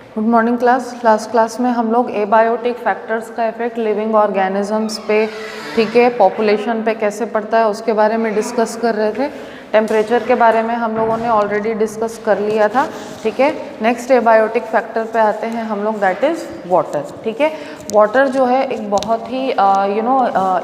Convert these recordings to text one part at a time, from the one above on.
Good morning class. Last class में हम लोग एबायोटिक फैक्टर्स का इफेक्ट लिविंग ऑर्गेनिजम्स पे, ठीक है, पॉपुलेशन पे कैसे पड़ता है उसके बारे में डिस्कस कर रहे थे। टेम्परेचर के बारे में हम लोगों ने ऑलरेडी डिस्कस कर लिया था, ठीक है। नेक्स्ट एबायोटिक फैक्टर पे आते हैं हम लोग, दैट इज़ वाटर, ठीक है। वाटर जो है एक बहुत ही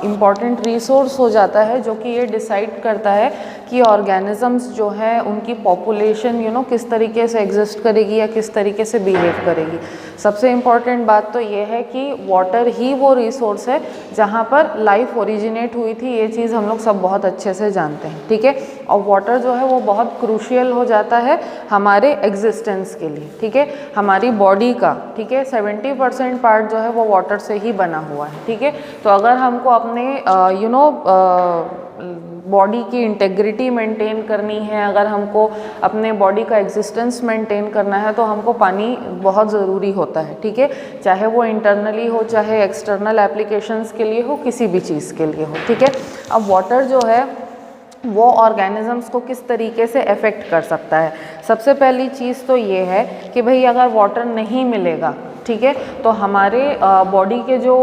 इम्पॉर्टेंट रिसोर्स हो जाता है, जो कि ये डिसाइड करता है कि ऑर्गेनिजम्स जो है उनकी पॉपुलेशन किस तरीके से एग्जिस्ट करेगी या किस तरीके से बिहेव करेगी। सबसे इम्पॉर्टेंट बात तो ये है कि वाटर ही वो रिसोर्स है जहाँ पर लाइफ ओरिजिनेट हुई थी। ये चीज़ हम लोग सब बहुत अच्छे से जानते हैं, ठीक है। और वाटर जो है वो बहुत क्रूशियल हो जाता है हमारे एग्जिस्टेंस के लिए, ठीक है, हमारी बॉडी का, ठीक है। 70% पार्ट जो है वो वाटर से ही बना हुआ है, ठीक है। तो अगर हमको अपने बॉडी की इंटेग्रिटी मेंटेन करनी है, अगर हमको अपने बॉडी का एग्जिस्टेंस मेंटेन करना है, तो हमको पानी बहुत ज़रूरी होता है, ठीक है। चाहे वो इंटरनली हो, चाहे एक्सटर्नल एप्लीकेशंस के लिए हो, किसी भी चीज़ के लिए हो, ठीक है। अब वाटर जो है वो ऑर्गेनिजम्स को किस तरीके से अफेक्ट कर सकता है। सबसे पहली चीज़ तो ये है कि भाई अगर वाटर नहीं मिलेगा, ठीक है, तो हमारे बॉडी के जो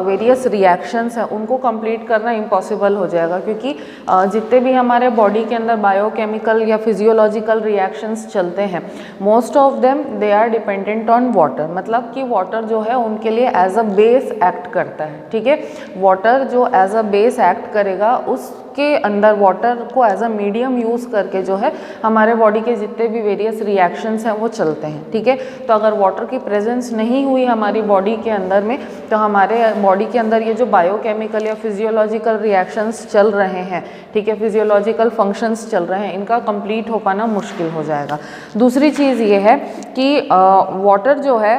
वेरियस रिएक्शंस हैं उनको कंप्लीट करना इम्पॉसिबल हो जाएगा, क्योंकि जितने भी हमारे बॉडी के अंदर बायोकेमिकल या फिजियोलॉजिकल रिएक्शंस चलते हैं, most of them they are dependent on water. मतलब कि वाटर जो है उनके लिए एज अ बेस एक्ट करता है, ठीक है। वाटर जो एज अ बेस एक्ट करेगा, उसके अंदर वाटर को एज अ मीडियम यूज़ करके जो है हमारे बॉडी के जितने भी वेरियस रिएक्शंस हैं वो चलते हैं, ठीक है। तो अगर वाटर की प्रेजेंस नहीं हुई हमारी बॉडी के अंदर में, तो हमारे बॉडी के अंदर ये जो बायोकेमिकल या फिजियोलॉजिकल रिएक्शंस चल रहे हैं, ठीक है, फिजियोलॉजिकल फंक्शंस चल रहे हैं, इनका कंप्लीट हो पाना मुश्किल हो जाएगा। दूसरी चीज़ ये है कि वाटर जो है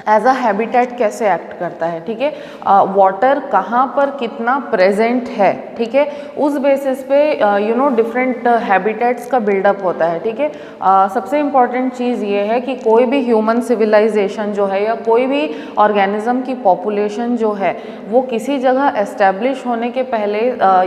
एज अ हैबिटेट कैसे एक्ट करता है, ठीक है। वाटर कहाँ पर कितना प्रेजेंट है, ठीक है, उस बेसिस पे डिफरेंट हैबिटेट्स का बिल्डअप होता है, ठीक है। सबसे इम्पॉर्टेंट चीज़ ये है कि कोई भी ह्यूमन सिविलाइजेशन जो है या कोई भी ऑर्गेनिज्म की पॉपुलेशन जो है वो किसी जगह एस्टेब्लिश होने के पहले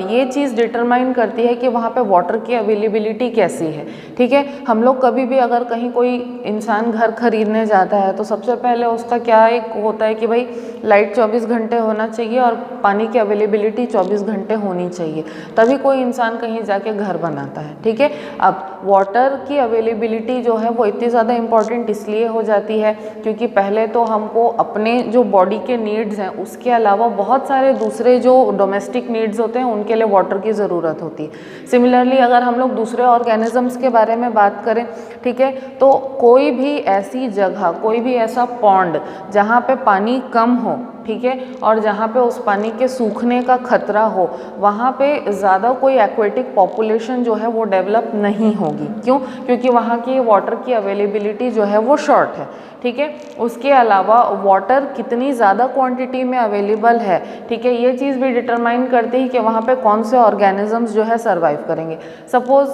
ये चीज़ डिटरमाइन करती है कि वहाँ पे वाटर की अवेलेबिलिटी कैसी है, ठीक है। हम लोग कभी भी अगर कहीं कोई इंसान घर खरीदने जाता है तो सबसे पहले उसका क्या एक होता है कि भाई लाइट 24 घंटे होना चाहिए और पानी की अवेलेबिलिटी 24 घंटे होनी चाहिए, तभी कोई इंसान कहीं जाके घर बनाता है, ठीक है। अब वाटर की अवेलेबिलिटी जो है वो इतनी ज़्यादा इम्पॉर्टेंट इसलिए हो जाती है क्योंकि पहले तो हमको अपने जो बॉडी के नीड्स हैं उसके अलावा बहुत सारे दूसरे जो डोमेस्टिक नीड्स होते हैं उनके लिए वाटर की ज़रूरत होती है। सिमिलरली अगर हम लोग दूसरे ऑर्गेनिजम्स के बारे में बात करें, ठीक है, तो कोई भी ऐसी जगह, कोई भी ऐसा पॉन्ड जहाँ पे पानी कम हो, ठीक है, और जहाँ पे उस पानी के सूखने का खतरा हो, वहाँ पे ज़्यादा कोई एक्वेटिक पॉपुलेशन जो है वो डेवलप नहीं होगी। क्यों? क्योंकि वहाँ की वाटर की अवेलेबिलिटी जो है वो शॉर्ट है, ठीक है। उसके अलावा वाटर कितनी ज़्यादा क्वांटिटी में अवेलेबल है, ठीक है, ये चीज़ भी डिटरमाइन करती है कि वहाँ पे कौन से ऑर्गेनिजम्स जो है सर्वाइव करेंगे। सपोज़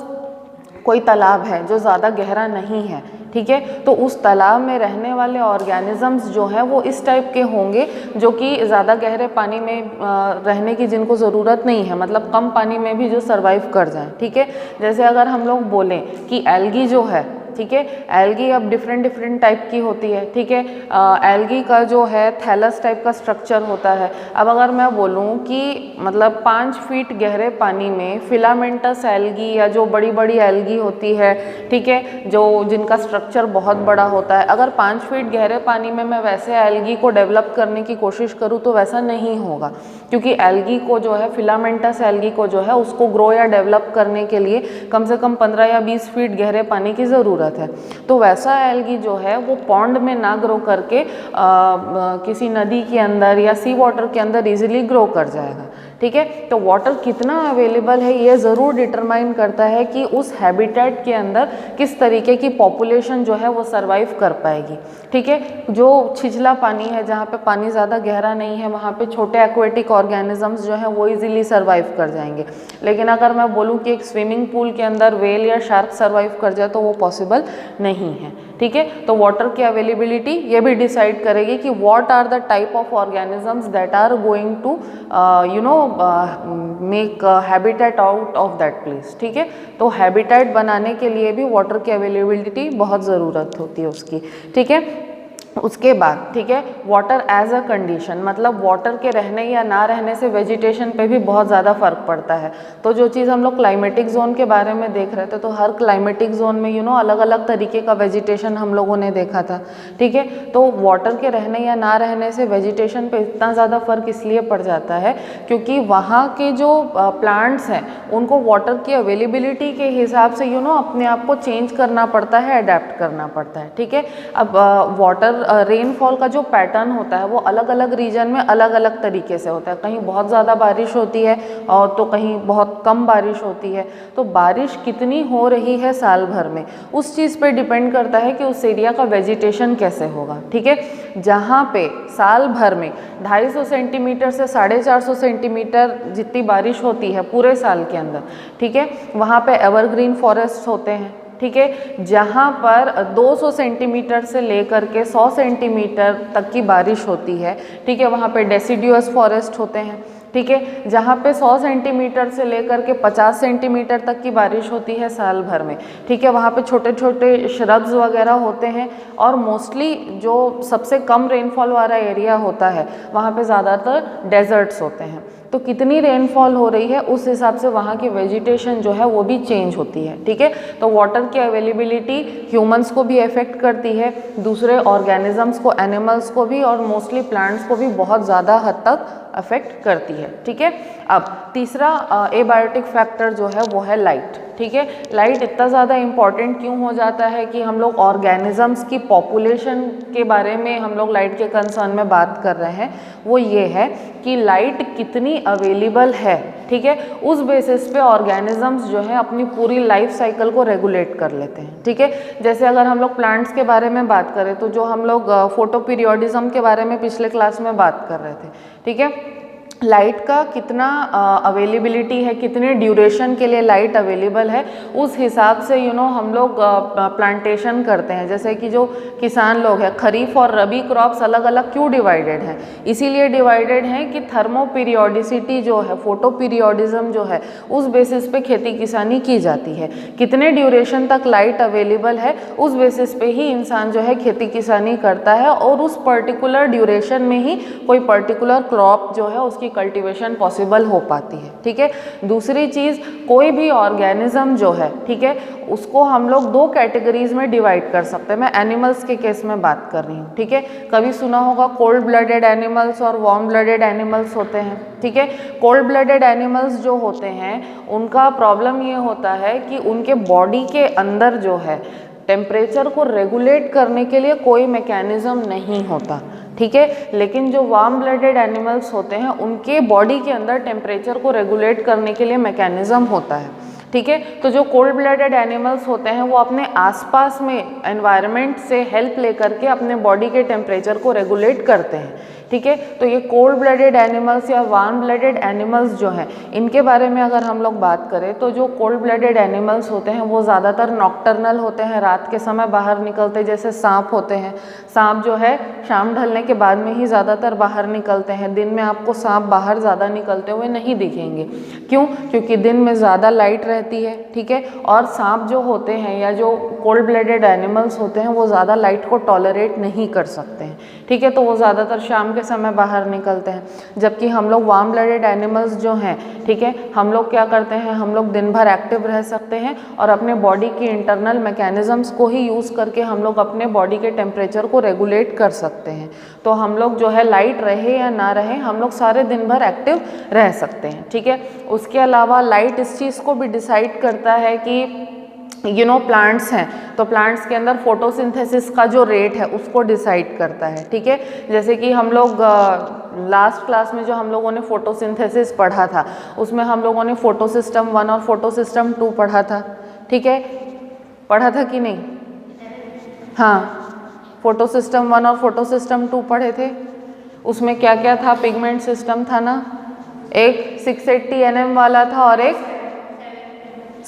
कोई तालाब है जो ज़्यादा गहरा नहीं है, ठीक है, तो उस तालाब में रहने वाले ऑर्गेनिजम्स जो है वो इस टाइप के होंगे जो कि ज़्यादा गहरे पानी में रहने की जिनको ज़रूरत नहीं है, मतलब कम पानी में भी जो सर्वाइव कर जाएं, ठीक है। जैसे अगर हम लोग बोलें कि एल्गी जो है, ठीक है, एल्गी अब डिफरेंट टाइप की होती है, ठीक है। एल्गी का जो है थैलस टाइप का स्ट्रक्चर होता है। अब अगर मैं बोलूँ कि मतलब 5 फीट गहरे पानी में फिलामेंटस एल्गी या जो बड़ी बड़ी एल्गी होती है, ठीक है, जो जिनका स्ट्रक्चर बहुत बड़ा होता है, अगर 5 फीट गहरे पानी में मैं वैसे एल्गी को डेवलप करने की कोशिश करूँ तो वैसा नहीं होगा, क्योंकि एल्गी को जो है, फिलामेंटस एल्गी को जो है उसको ग्रो या डेवलप करने के लिए कम से कम 15 या 20 फीट गहरे पानी की ज़रूरत है। तो वैसा एल्गी जो है वो पॉन्ड में ना ग्रो करके किसी नदी के अंदर या सी वाटर के अंदर इजीली ग्रो कर जाएगा, ठीक है। तो वाटर कितना अवेलेबल है ये ज़रूर डिटरमाइन करता है कि उस हैबिटेट के अंदर किस तरीके की पॉपुलेशन जो है वो सर्वाइव कर पाएगी, ठीक है। जो छिछला पानी है, जहाँ पे पानी ज़्यादा गहरा नहीं है, वहाँ पे छोटे एक्वेटिक ऑर्गेनिजम्स जो हैं वो इजीली सर्वाइव कर जाएंगे। लेकिन अगर मैं बोलूँ कि एक स्विमिंग पूल के अंदर वेल या शार्क सर्वाइव कर जाए तो वो पॉसिबल नहीं है, ठीक है। तो वाटर की अवेलेबिलिटी ये भी डिसाइड करेगी कि what are the type of organisms that are going to make habitat out of that place, ठीक है। तो हैबिटेट बनाने के लिए भी वाटर की अवेलेबिलिटी बहुत ज़रूरत होती है उसकी, ठीक है। उसके बाद ठीक है, वाटर एज अ कंडीशन, मतलब वाटर के रहने या ना रहने से वेजिटेशन पे भी बहुत ज़्यादा फर्क पड़ता है। तो जो चीज़ हम लोग क्लाइमेटिक जोन के बारे में देख रहे थे, तो हर क्लाइमेटिक जोन में अलग अलग तरीके का वेजिटेशन हम लोगों ने देखा था। ठीक है, तो वाटर के रहने या ना रहने से वेजिटेशन पे इतना ज़्यादा फर्क इसलिए पड़ जाता है क्योंकि वहाँ के जो प्लांट्स हैं उनको वाटर की अवेलेबिलिटी के हिसाब से अपने आप को चेंज करना पड़ता है, अडेप्ट करना पड़ता है। ठीक है, अब वाटर रेनफॉल का जो पैटर्न होता है वो अलग अलग रीजन में अलग अलग तरीके से होता है। कहीं बहुत ज़्यादा बारिश होती है और तो कहीं बहुत कम बारिश होती है। तो बारिश कितनी हो रही है साल भर में, उस चीज़ पे डिपेंड करता है कि उस एरिया का वेजिटेशन कैसे होगा। ठीक है, जहाँ पे साल भर में 250 सेंटीमीटर से 450 सेंटीमीटर जितनी बारिश होती है पूरे साल के अंदर, ठीक है, वहाँ पे एवरग्रीन फॉरेस्ट होते हैं। ठीक है, जहाँ पर 200 सेंटीमीटर से लेकर के 100 सेंटीमीटर तक की बारिश होती है, ठीक है, वहाँ पे डेसिडुअस फॉरेस्ट होते हैं। ठीक है, जहाँ पे 100 सेंटीमीटर से लेकर के 50 सेंटीमीटर तक की बारिश होती है साल भर में, ठीक है, वहाँ पे छोटे छोटे श्रब्स वगैरह होते हैं। और मोस्टली जो सबसे कम रेनफॉल वाला एरिया होता है वहाँ पे ज़्यादातर डेजर्ट्स होते हैं। तो कितनी रेनफॉल हो रही है उस हिसाब से वहाँ की वेजिटेशन जो है वो भी चेंज होती है। ठीक है, तो वाटर की अवेलेबिलिटी ह्यूमंस को भी अफेक्ट करती है, दूसरे ऑर्गेनिजम्स को, एनिमल्स को भी, और मोस्टली प्लांट्स को भी बहुत ज़्यादा हद तक अफेक्ट करती है। ठीक है, अब तीसरा एबायोटिक फैक्टर जो है वो है लाइट। ठीक है, लाइट इतना ज़्यादा इम्पॉर्टेंट क्यों हो जाता है कि हम लोग ऑर्गेनिजम्स की पॉपुलेशन के बारे में हम लोग लाइट के कंसर्न में बात कर रहे हैं, वो ये है कि लाइट कितनी अवेलेबल है। ठीक है, उस बेसिस पे ऑर्गेनिजम्स जो है अपनी पूरी लाइफ साइकिल को रेगुलेट कर लेते हैं। ठीक है, जैसे अगर हम लोग प्लांट्स के बारे में बात करें तो जो हम लोग फोटो पीरियोडिज्म के बारे में पिछले क्लास में बात कर रहे थे, ठीक है, लाइट का कितना अवेलेबिलिटी है, कितने ड्यूरेशन के लिए लाइट अवेलेबल है, उस हिसाब से हम लोग प्लांटेशन करते हैं। जैसे कि जो किसान लोग हैं, खरीफ और रबी क्रॉप्स अलग अलग क्यों डिवाइडेड हैं, इसीलिए डिवाइडेड हैं कि थर्मो पीरियोडिसिटी जो है, फोटो पीरियोडिज्म जो है, उस बेसिस पे खेती किसानी की जाती है। कितने ड्यूरेशन तक लाइट अवेलेबल है उस बेसिस पे ही इंसान जो है खेती किसानी करता है, और उस पर्टिकुलर ड्यूरेशन में ही कोई पर्टिकुलर क्रॉप जो है उसकी कल्टीवेशन पॉसिबल हो पाती है। ठीक है, दूसरी चीज़, कोई भी ऑर्गेनिज्म जो है, ठीक है, उसको हम लोग दो कैटेगरीज में डिवाइड कर सकते हैं। मैं एनिमल्स के केस में बात कर रही हूँ। ठीक है, कभी सुना होगा कोल्ड ब्लडेड एनिमल्स और वार्म ब्लडेड एनिमल्स होते हैं। ठीक है, कोल्ड ब्लडेड एनिमल्स जो होते हैं उनका प्रॉब्लम ये होता है कि उनके बॉडी के अंदर जो है टेम्परेचर को रेगुलेट करने के लिए कोई मैकेनिज्म नहीं होता। ठीक है, लेकिन जो वार्म ब्लडेड एनिमल्स होते हैं उनके बॉडी के अंदर टेम्परेचर को रेगुलेट करने के लिए मैकेनिज्म होता है। ठीक है, तो जो कोल्ड ब्लडेड एनिमल्स होते हैं वो अपने आसपास में एनवायरनमेंट से हेल्प लेकर के अपने बॉडी के टेम्परेचर को रेगुलेट करते हैं। ठीक है, तो ये कोल्ड ब्लडेड एनिमल्स या वार्म ब्लडेड एनिमल्स जो हैं, इनके बारे में अगर हम लोग बात करें तो जो कोल्ड ब्लडेड एनिमल्स होते हैं वो ज़्यादातर नॉक्टर्नल होते हैं, रात के समय बाहर निकलते हैं। जैसे सांप होते हैं, सांप जो है शाम ढलने के बाद में ही ज़्यादातर बाहर निकलते हैं। दिन में आपको सांप बाहर ज़्यादा निकलते हुए नहीं दिखेंगे। क्यों? क्योंकि दिन में ज़्यादा लाइट रहती है। ठीक है, और सांप जो होते हैं या जो कोल्ड ब्लडेड एनिमल्स होते हैं वो ज़्यादा लाइट को टॉलरेट नहीं कर सकते हैं। ठीक है, तो वो ज़्यादातर शाम के समय बाहर निकलते हैं। जबकि हम लोग वार्म ब्लडेड एनिमल्स जो हैं, ठीक है, हम लोग क्या करते हैं, हम लोग दिन भर एक्टिव रह सकते हैं और अपने बॉडी की इंटरनल मैकेनिज्म्स को ही यूज़ करके हम लोग अपने बॉडी के टेम्परेचर को रेगुलेट कर सकते हैं। तो हम लोग जो है लाइट रहे या ना रहे, हम लोग सारे दिन भर एक्टिव रह सकते हैं। ठीक है, उसके अलावा लाइट इस चीज़ को भी डिसाइड करता है कि प्लांट्स हैं तो प्लांट्स के अंदर फोटोसिंथेसिस का जो रेट है उसको डिसाइड करता है। ठीक है, जैसे कि हम लोग लास्ट क्लास में जो हम लोगों ने फोटोसिंथेसिस पढ़ा था उसमें हम लोगों ने फोटोसिस्टम 1 और फोटोसिस्टम 2 पढ़ा था। ठीक है, पढ़ा था कि नहीं? हाँ, फोटोसिस्टम 1 और फोटोसिस्टम 2 पढ़े थे। उसमें क्या क्या था? पिगमेंट सिस्टम था ना, एक 680 nm वाला था और एक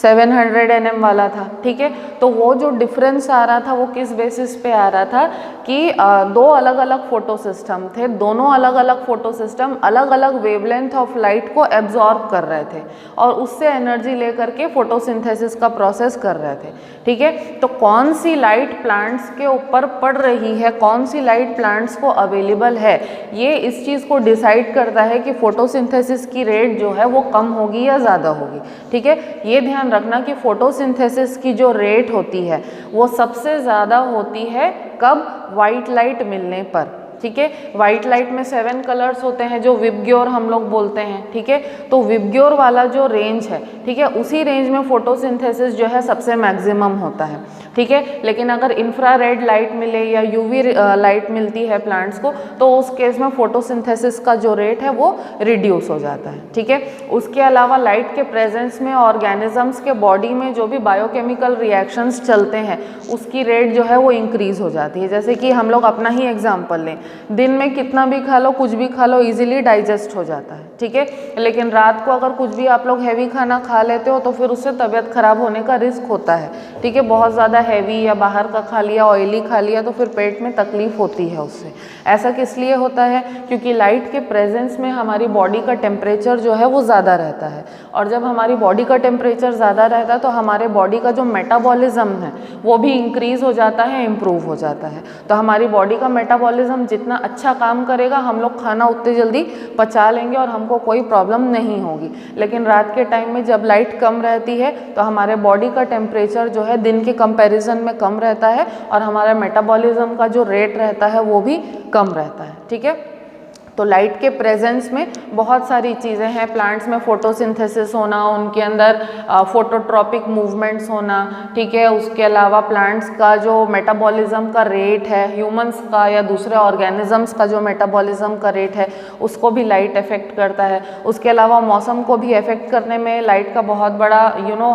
700 nm वाला था, ठीक है। तो वो जो डिफरेंस आ रहा था वो किस बेसिस पे आ रहा था कि दो अलग अलग फोटो सिस्टम थे, दोनों अलग अलग फोटो सिस्टम अलग अलग वेवलेंथ ऑफ लाइट को एब्जॉर्ब कर रहे थे और उससे एनर्जी लेकर के फोटोसिंथेसिस का प्रोसेस कर रहे थे, ठीक है। तो कौन सी लाइट प्लांट्स के ऊपर पड़ रही है, कौन सी लाइट प्लांट्स को अवेलेबल है, ये इस चीज़ को डिसाइड करता है कि फोटोसिंथेसिस की रेट जो है वो कम होगी या ज़्यादा होगी, ठीक है। ये ध्यान रखना कि फोटोसिंथेसिस की जो रेट होती है वो सबसे ज़्यादा होती है कब, वाइट लाइट मिलने पर, ठीक है। वाइट लाइट में 7 कलर्स होते हैं जो विबग्योर हम लोग बोलते हैं, ठीक है। तो विबग्योर वाला जो रेंज है, ठीक है, उसी रेंज में फोटोसिंथेसिस जो है सबसे मैक्सिमम होता है, ठीक है। लेकिन अगर इंफ्रारेड लाइट मिले या यूवी लाइट मिलती है प्लांट्स को तो उस केस में फोटोसिंथेसिस का जो रेट है वो रिड्यूस हो जाता है, ठीक है। उसके अलावा लाइट के प्रेजेंस में ऑर्गेनिजम्स के बॉडी में जो भी बायोकेमिकल रिएक्शंस चलते हैं उसकी रेट जो है वो इंक्रीज हो जाती है। जैसे कि हम लोग अपना ही एग्जाम्पल लें, दिन में कितना भी खा लो, कुछ भी खा लो, इजीली डाइजेस्ट हो जाता है, ठीक है। लेकिन रात को अगर कुछ भी आप लोग हैवी खाना खा लेते हो तो फिर उससे तबीयत खराब होने का रिस्क होता है, ठीक है। बहुत ज़्यादा हैवी या बाहर का खा लिया, ऑयली खा लिया तो फिर पेट में तकलीफ होती है उससे। ऐसा किस लिए होता है? क्योंकि लाइट के प्रेजेंस में हमारी बॉडी का टेम्परेचर जो है वो ज़्यादा रहता है और जब हमारी बॉडी का टेम्परेचर ज़्यादा रहता है तो हमारे बॉडी का जो मेटाबॉलिज्म है वो भी इंक्रीज़ हो जाता है, इम्प्रूव हो जाता है। तो हमारी बॉडी का मेटाबॉलिज्म जितना अच्छा काम करेगा हम लोग खाना उतनी जल्दी पचा लेंगे और हमको कोई प्रॉब्लम नहीं होगी। लेकिन रात के टाइम में जब लाइट कम रहती है तो हमारे बॉडी का टेम्परेचर जो है दिन के कंपैरिजन में कम रहता है और हमारा मेटाबॉलिज्म का जो रेट रहता है वो भी कम रहता है, ठीक है। तो लाइट के प्रेजेंस में बहुत सारी चीज़ें हैं, प्लांट्स में फोटोसिंथेसिस होना, उनके अंदर फोटोट्रॉपिक मूवमेंट्स होना, ठीक है। उसके अलावा प्लांट्स का जो मेटाबॉलिज्म का रेट है, ह्यूमंस का या दूसरे ऑर्गेनिजम्स का जो मेटाबॉलिज्म का रेट है उसको भी लाइट अफेक्ट करता है। उसके अलावा मौसम को भी अफेक्ट करने में लाइट का बहुत बड़ा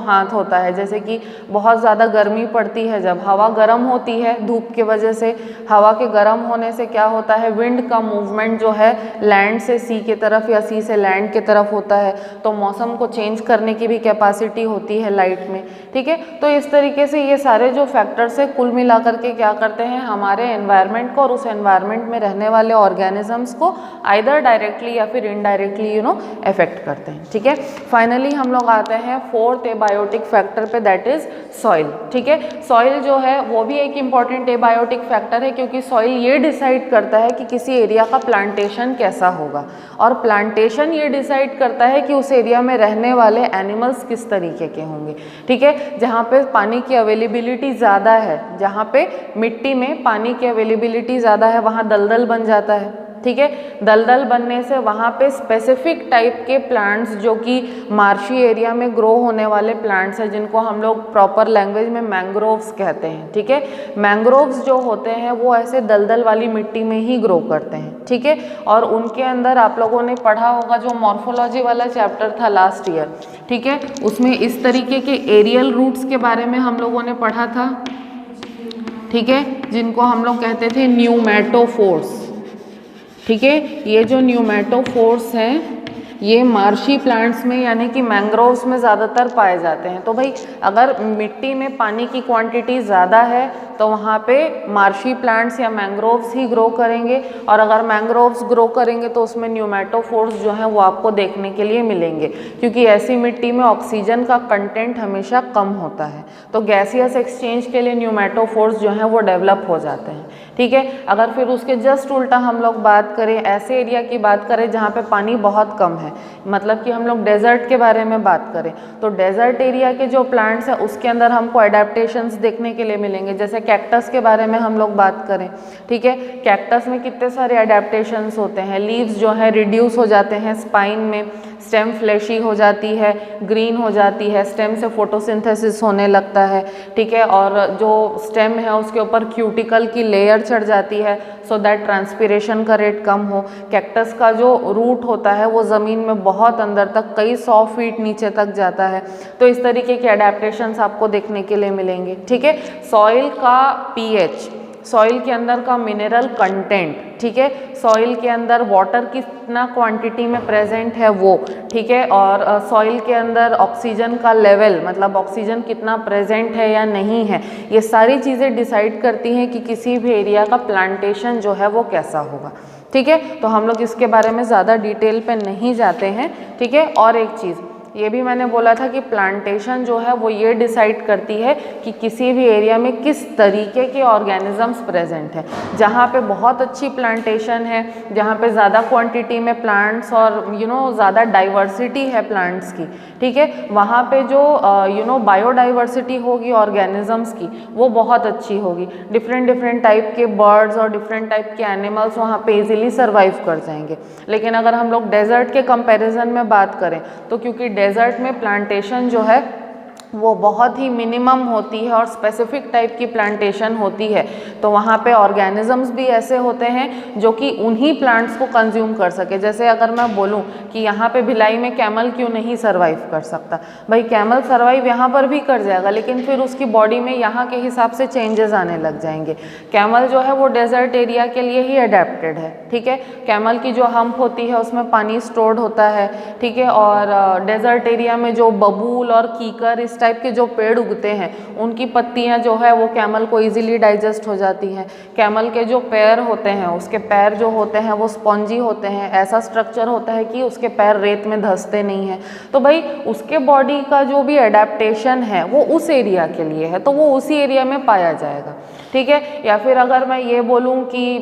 हाथ होता है। जैसे कि बहुत ज़्यादा गर्मी पड़ती है, जब हवा गर्म होती है धूप की वजह से, हवा के गर्म होने से क्या होता है, विंड का मूवमेंट जो है लैंड से सी की तरफ या सी से लैंड की तरफ होता है, तो मौसम को चेंज करने की भी कैपेसिटी होती है लाइट में, ठीक है। तो इस तरीके से ये सारे जो फैक्टर्स है कुल मिलाकर के क्या करते हैं, हमारे एनवायरनमेंट को और उस एनवायरनमेंट में रहने वाले ऑर्गेनिजम्स को आइदर डायरेक्टली या फिर इनडायरेक्टली अफेक्ट करते हैं, ठीक है। फाइनली हम लोग आते हैं फोर्थ एबायोटिक फैक्टर पे, दैट इज सॉइल, ठीक है। सॉइल जो है वो भी एक इम्पॉर्टेंट एबायोटिक फैक्टर है क्योंकि सॉइल ये डिसाइड करता है कि किसी एरिया का प्लांटेशन कैसा होगा और प्लांटेशन ये डिसाइड करता है कि उस एरिया में रहने वाले एनिमल्स किस तरीके के होंगे, ठीक है। जहाँ पे पानी की अवेलेबिलिटी ज़्यादा है, जहाँ पे मिट्टी में पानी की अवेलेबिलिटी ज़्यादा है वहाँ दलदल बन जाता है, ठीक है। दलदल बनने से वहाँ पे स्पेसिफिक टाइप के प्लांट्स जो कि मार्शी एरिया में ग्रो होने वाले प्लांट्स हैं जिनको हम लोग प्रॉपर लैंग्वेज में मैंग्रोव्स कहते हैं, ठीक है। मैंग्रोव्स जो होते हैं वो ऐसे दलदल वाली मिट्टी में ही ग्रो करते हैं, ठीक है। और उनके अंदर आप लोगों ने पढ़ा होगा जो मॉर्फोलॉजी वाला चैप्टर था लास्ट ईयर, ठीक है, उसमें इस तरीके के एरियल रूट्स के बारे में हम लोगों ने पढ़ा था, ठीक है, जिनको हम लोग कहते थे न्यूमेटोफोर्स, ठीक है। ये जो न्यूमेटोफोर्स हैं ये मार्शी प्लांट्स में यानी कि मैंग्रोव्स में ज़्यादातर पाए जाते हैं। तो भाई अगर मिट्टी में पानी की क्वांटिटी ज़्यादा है तो वहाँ पे मार्शी प्लांट्स या मैंग्रोव्स ही ग्रो करेंगे और अगर मैंग्रोव्स ग्रो करेंगे तो उसमें न्यूमेटोफोर्स जो हैं वो आपको देखने के लिए मिलेंगे क्योंकि ऐसी मिट्टी में ऑक्सीजन का कंटेंट हमेशा कम होता है, तो गैसियस एक्सचेंज के लिए न्यूमेटोफोर्स जो हैं वो डेवलप हो जाते हैं, ठीक है। अगर फिर उसके जस्ट उल्टा हम लोग बात करें, ऐसे एरिया की बात करें जहाँ पे पानी बहुत कम है, मतलब कि हम लोग डेजर्ट के बारे में बात करें तो डेजर्ट एरिया के जो प्लांट्स हैं उसके अंदर हमको एडेप्टेशंस देखने के लिए मिलेंगे। जैसे कैक्टस के बारे में हम लोग बात करें, ठीक है, कैक्टस में कितने सारे एडेप्टेशंस होते हैं, लीव्स जो है रिड्यूस हो जाते हैं स्पाइन में, स्टेम फ्लैशी हो जाती है, ग्रीन हो जाती है, स्टेम से फोटोसिंथेसिस होने लगता है, ठीक है, और जो स्टेम है उसके ऊपर क्यूटिकल की लेयर चढ़ जाती है सो दैट ट्रांसपिरेशन का रेट कम हो। कैक्टस का जो रूट होता है वो ज़मीन में बहुत अंदर तक कई 100 फीट नीचे तक जाता है, तो इस तरीके के एडेप्टेशंस आपको देखने के लिए मिलेंगे, ठीक है। सॉइल का पीएच सॉइल के अंदर का मिनरल कंटेंट, ठीक है, सॉइल के अंदर वाटर कितना क्वांटिटी में प्रेजेंट है वो, ठीक है, और सॉइल के अंदर ऑक्सीजन का लेवल, मतलब ऑक्सीजन कितना प्रेजेंट है या नहीं है, ये सारी चीज़ें डिसाइड करती हैं कि किसी भी एरिया का प्लांटेशन जो है वो कैसा होगा, ठीक है। तो हम लोग इसके बारे में ज़्यादा डिटेल पे नहीं जाते हैं, ठीक है। और एक चीज़ ये भी मैंने बोला था कि प्लांटेशन जो है वो ये डिसाइड करती है कि किसी भी एरिया में किस तरीके के ऑर्गेनिजम्स प्रेजेंट हैं। जहाँ पे बहुत अच्छी प्लांटेशन है, जहाँ पे ज़्यादा क्वांटिटी में प्लांट्स और ज़्यादा डाइवर्सिटी है प्लांट्स की, ठीक है, वहाँ पे जो बायोडाइवर्सिटी होगी ऑर्गेनिजम्स की वो बहुत अच्छी होगी। डिफरेंट टाइप के बर्ड्स और डिफरेंट टाइप के एनिमल्स वहाँ पे इजीली सर्वाइव कर जाएंगे। लेकिन अगर हम लोग डेजर्ट के कंपैरिजन में बात करें तो क्योंकि डेजर्ट में प्लांटेशन जो है वो बहुत ही मिनिमम होती है और स्पेसिफिक टाइप की प्लांटेशन होती है, तो वहाँ पे ऑर्गेनिजम्स भी ऐसे होते हैं जो कि उन्हीं प्लांट्स को कंज्यूम कर सके। जैसे अगर मैं बोलूँ कि यहाँ पे भिलाई में कैमल क्यों नहीं सर्वाइव कर सकता, भाई कैमल सर्वाइव यहाँ पर भी कर जाएगा, लेकिन फिर उसकी बॉडी में यहाँ के हिसाब से चेंजेस आने लग जाएंगे। कैमल जो है वो डेजर्ट एरिया के लिए ही अडेप्टेड है, ठीक है। कैमल की जो हम्प होती है उसमें पानी स्टोर्ड होता है, ठीक है, और डेजर्ट एरिया में जो बबूल और कीकर इस टाइप के जो पेड़ उगते हैं उनकी पत्तियां जो है वो कैमल को इजीली डाइजेस्ट हो जाती हैं। कैमल के जो पैर होते हैं, उसके पैर जो होते हैं वो स्पॉन्जी होते हैं, ऐसा स्ट्रक्चर होता है कि उसके पैर रेत में धंसते नहीं हैं। तो भाई उसके बॉडी का जो भी एडेप्टेशन है वो उस एरिया के लिए है, तो वो उसी एरिया में पाया जाएगा, ठीक है। या फिर अगर मैं ये बोलूँ कि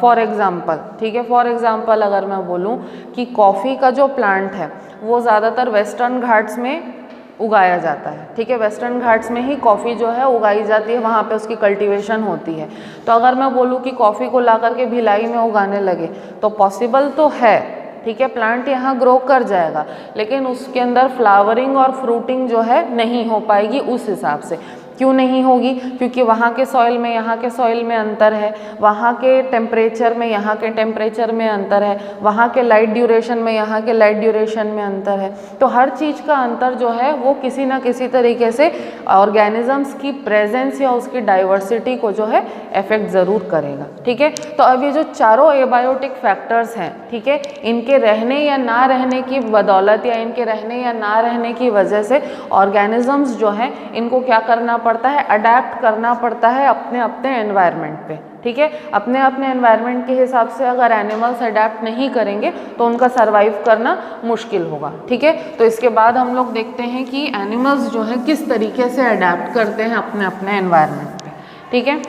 फॉर एग्ज़ाम्पल, ठीक है, फॉर एग्ज़ाम्पल अगर मैं बोलूँ कि कॉफ़ी का जो प्लांट है वो ज़्यादातर वेस्टर्न घाट्स में उगाया जाता है, ठीक है, वेस्टर्न घाट्स में ही कॉफ़ी जो है उगाई जाती है, वहाँ पे उसकी कल्टीवेशन होती है। तो अगर मैं बोलूँ कि कॉफ़ी को ला करके भिलाई में उगाने लगे तो पॉसिबल तो है, ठीक है, प्लांट यहाँ ग्रो कर जाएगा, लेकिन उसके अंदर फ्लावरिंग और फ्रूटिंग जो है नहीं हो पाएगी उस हिसाब से। क्यों नहीं होगी? क्योंकि वहाँ के सॉइल में यहाँ के सॉइल में अंतर है, वहाँ के टेम्परेचर में यहाँ के टेम्परेचर में अंतर है, वहाँ के लाइट ड्यूरेशन में यहाँ के लाइट ड्यूरेशन में अंतर है। तो हर चीज़ का अंतर जो है वो किसी ना किसी तरीके से ऑर्गेनिजम्स की प्रेजेंस या उसकी डाइवर्सिटी को जो है अफेक्ट ज़रूर करेगा, ठीक है। तो अब ये जो चारों एबायोटिक फैक्टर्स हैं, ठीक है, इनके रहने या ना रहने की बदौलत या इनके रहने या ना रहने की वजह से ऑर्गेनिजम्स जो हैं इनको क्या करना पड़ता है, अडेप्ट करना पड़ता है अपने अपने एनवायरनमेंट पे, ठीक है। अपने अपने एनवायरनमेंट के हिसाब से अगर एनिमल्स अडेप्ट नहीं करेंगे तो उनका सर्वाइव करना मुश्किल होगा, ठीक है। तो इसके बाद हम लोग देखते हैं कि एनिमल्स जो है किस तरीके से अडेप्ट करते हैं अपने अपने एनवायरनमेंट पे, ठीक है।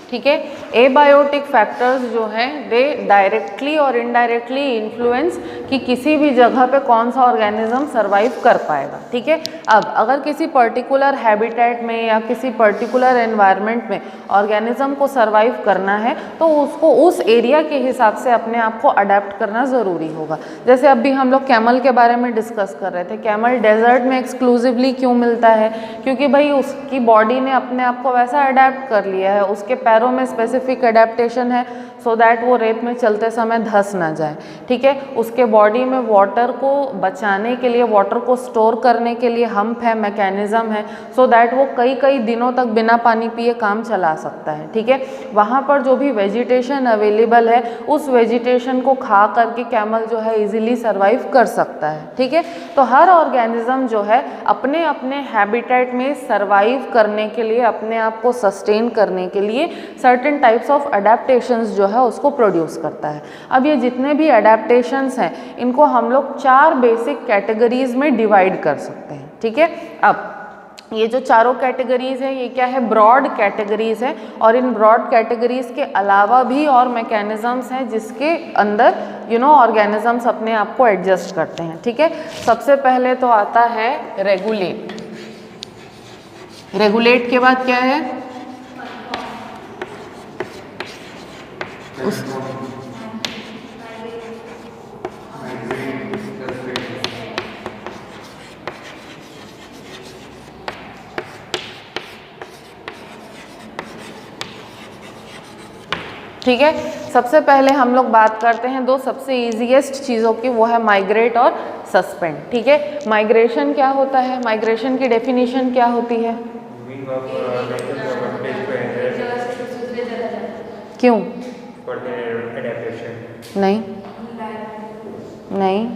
ठीक है, एबायोटिक फैक्टर्स जो हैं दे डायरेक्टली और इनडायरेक्टली इन्फ्लुएंस कि किसी भी जगह पे कौन सा ऑर्गेनिज्म सर्वाइव कर पाएगा, ठीक है। अब अगर किसी पर्टिकुलर हैबिटेट में या किसी पर्टिकुलर एनवायरनमेंट में ऑर्गेनिज्म को सर्वाइव करना है तो उसको उस एरिया के हिसाब से अपने आप को अडेप्ट करना ज़रूरी होगा। जैसे अभी हम लोग कैमल के बारे में डिस्कस कर रहे थे, कैमल डेजर्ट में एक्सक्लूसिवली क्यों मिलता है? क्योंकि भाई उसकी बॉडी ने अपने आप को वैसा अडेप्ट कर लिया है, उसके पैरों में स्पेसिफिक एडेप्टेशन है सो दैट वो रेत में चलते समय धंस ना जाए, ठीक है। उसके बॉडी में वाटर को बचाने के लिए, वाटर को स्टोर करने के लिए हम्प है, मैकेनिज्म है, सो दैट वो कई कई दिनों तक बिना पानी पिए काम चला सकता है, ठीक है। वहाँ पर जो भी वेजिटेशन अवेलेबल है उस वेजिटेशन को खा करके कैमल जो है इजीली सर्वाइव कर सकता है, ठीक है। तो हर ऑर्गेनिज्म जो है अपने अपने हैबिटेट में सर्वाइव करने के लिए, अपने आप को सस्टेन करने के लिए सर्टेन टाइप्स ऑफ अडेप्टेशंस जो है उसको प्रोड्यूस करता है। अब ये जितने भी अडेप्टेशंस हैं इनको हम लोग 4 बेसिक कैटेगरीज में डिवाइड कर सकते हैं, ठीक है। अब ये जो चारों कैटेगरीज है ये क्या है? ब्रॉड कैटेगरीज है, और इन ब्रॉड कैटेगरीज के अलावा भी और मैकेनिज्म्स हैं जिसके अंदर ऑर्गेनिजम्स अपने आप को एडजस्ट करते हैं, ठीक है। सबसे पहले तो आता है रेगुलेट। रेगुलेट के बाद क्या है? ठीक है। सबसे पहले हम लोग बात करते हैं दो सबसे ईजीएस्ट चीज़ों की, वो है माइग्रेट और सस्पेंड। ठीक है, माइग्रेशन क्या होता है, माइग्रेशन की डेफिनेशन क्या होती है? क्यों? नहीं नहीं,